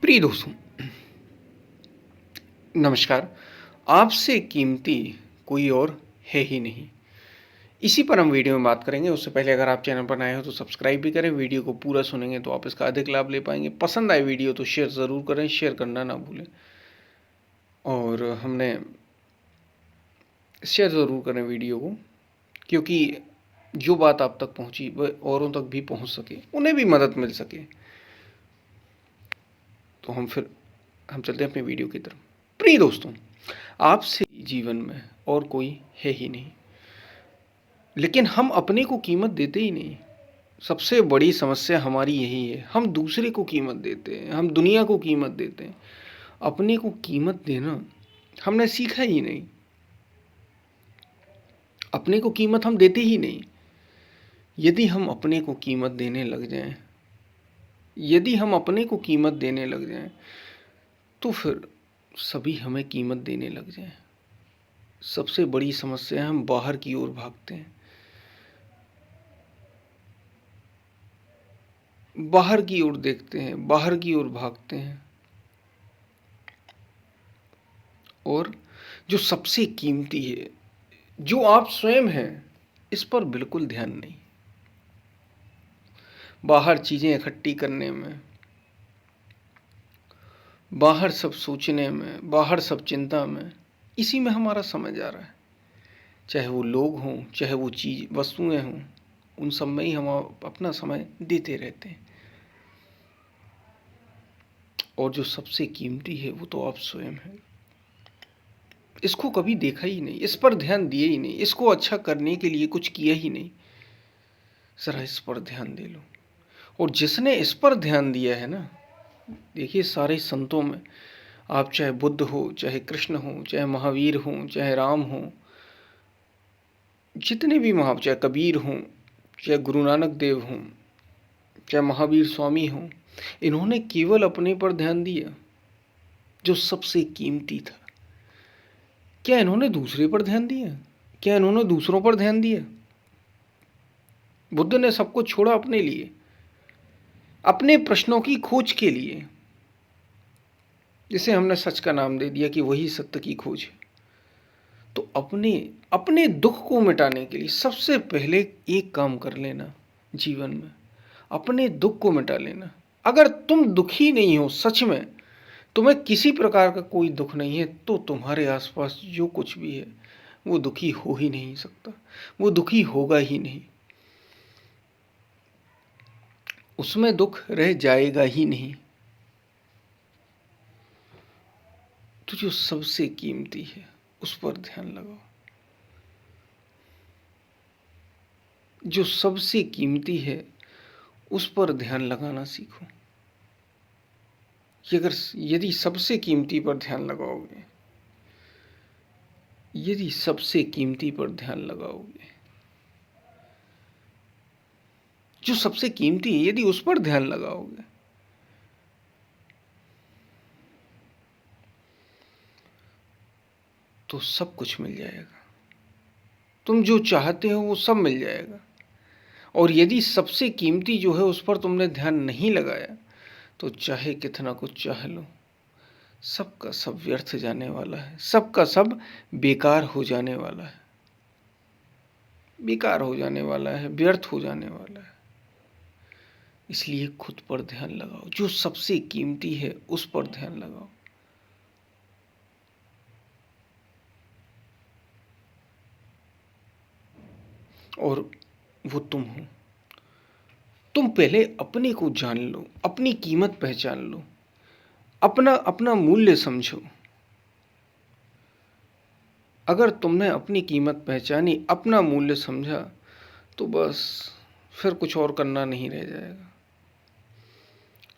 प्रिय दोस्तों, नमस्कार। आपसे कीमती कोई और है ही नहीं। इसी पर हम वीडियो में बात करेंगे। उससे पहले अगर आप चैनल पर नए हो तो सब्सक्राइब भी करें। वीडियो को पूरा सुनेंगे तो आप इसका अधिक लाभ ले पाएंगे। पसंद आए वीडियो तो शेयर ज़रूर करें, शेयर करना ना भूलें। और हमने शेयर ज़रूर करें वीडियो को, क्योंकि जो बात आप तक पहुंची वह औरों तक भी पहुंच सके, उन्हें भी मदद मिल सके। तो हम चलते हैं अपनी वीडियो की तरफ। प्रिय दोस्तों, आपसे जीवन में और कोई है ही नहीं, लेकिन हम अपने को कीमत देते ही नहीं। सबसे बड़ी समस्या हमारी यही है। हम दूसरे को कीमत देते हैं, हम दुनिया को कीमत देते हैं, अपने को कीमत देना हमने सीखा ही नहीं। अपने को कीमत हम देते ही नहीं। यदि हम अपने को कीमत देने लग जाएं, यदि हम अपने को कीमत देने लग जाएं, तो फिर सभी हमें कीमत देने लग जाएं। सबसे बड़ी समस्या है हम बाहर की ओर भागते हैं, बाहर की ओर देखते हैं, बाहर की ओर भागते हैं, और जो सबसे कीमती है, जो आप स्वयं हैं, इस पर बिल्कुल ध्यान नहीं। बाहर चीज़ें इकट्ठी करने में, बाहर सब सोचने में, बाहर सब चिंता में, इसी में हमारा समय जा रहा है। चाहे वो लोग हों, चाहे वो चीज़ वस्तुएं हों, उन सब में ही हम अपना समय देते रहते हैं। और जो सबसे कीमती है वो तो आप स्वयं हैं। इसको कभी देखा ही नहीं, इस पर ध्यान दिए ही नहीं, इसको अच्छा करने के लिए कुछ किया ही नहीं। ज़रा इस पर ध्यान दे लो। और जिसने इस पर ध्यान दिया है ना, देखिए सारे संतों में, आप चाहे बुद्ध हो, चाहे कृष्ण हो, चाहे महावीर हो, चाहे राम हो, जितने भी चाहे कबीर हों, चाहे गुरु नानक देव हों, चाहे महावीर स्वामी हों, इन्होंने केवल अपने पर ध्यान दिया, जो सबसे कीमती था। क्या इन्होंने दूसरे पर ध्यान दिया? क्या इन्होंने दूसरों पर ध्यान दिया? बुद्ध ने सब कुछ छोड़ा अपने लिए, अपने प्रश्नों की खोज के लिए, जिसे हमने सच का नाम दे दिया कि वही सत्य की खोज है। तो अपने अपने दुख को मिटाने के लिए सबसे पहले एक काम कर लेना जीवन में, अपने दुख को मिटा लेना। अगर तुम दुखी नहीं हो, सच में तुम्हें किसी प्रकार का कोई दुख नहीं है, तो तुम्हारे आसपास जो कुछ भी है वो दुखी हो ही नहीं सकता, वो दुखी होगा ही नहीं, उसमें दुख रह जाएगा ही नहीं। तो जो सबसे कीमती है उस पर ध्यान लगाओ। जो सबसे कीमती है उस पर ध्यान लगाना सीखो। कि अगर यदि सबसे कीमती पर ध्यान लगाओगे, यदि सबसे कीमती पर ध्यान लगाओगे, जो सबसे कीमती है यदि उस पर ध्यान लगाओगे, तो सब कुछ मिल जाएगा। तुम जो चाहते हो वो सब मिल जाएगा। और यदि सबसे कीमती जो है उस पर तुमने ध्यान नहीं लगाया, तो चाहे कितना कुछ चाह लो, सबका सब व्यर्थ जाने वाला है, सबका सब बेकार हो जाने वाला है, बेकार हो जाने वाला है, व्यर्थ हो जाने वाला है। इसलिए खुद पर ध्यान लगाओ, जो सबसे कीमती है उस पर ध्यान लगाओ। और वो तुम हो। तुम पहले अपने को जान लो, अपनी कीमत पहचान लो, अपना अपना मूल्य समझो। अगर तुमने अपनी कीमत पहचानी, अपना मूल्य समझा, तो बस फिर कुछ और करना नहीं रह जाएगा।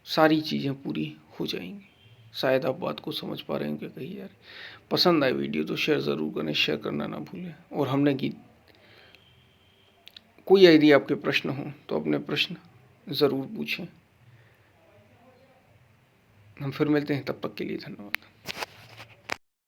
सारी चीज़ें पूरी हो जाएंगी। शायद आप बात को समझ पा रहे हैं कि कहीं यार पसंद आए वीडियो तो शेयर ज़रूर करें, शेयर करना ना भूलें। और हमने की कोई यदि आपके प्रश्न हो तो अपने प्रश्न ज़रूर पूछें। हम फिर मिलते हैं, तब तक के लिए धन्यवाद।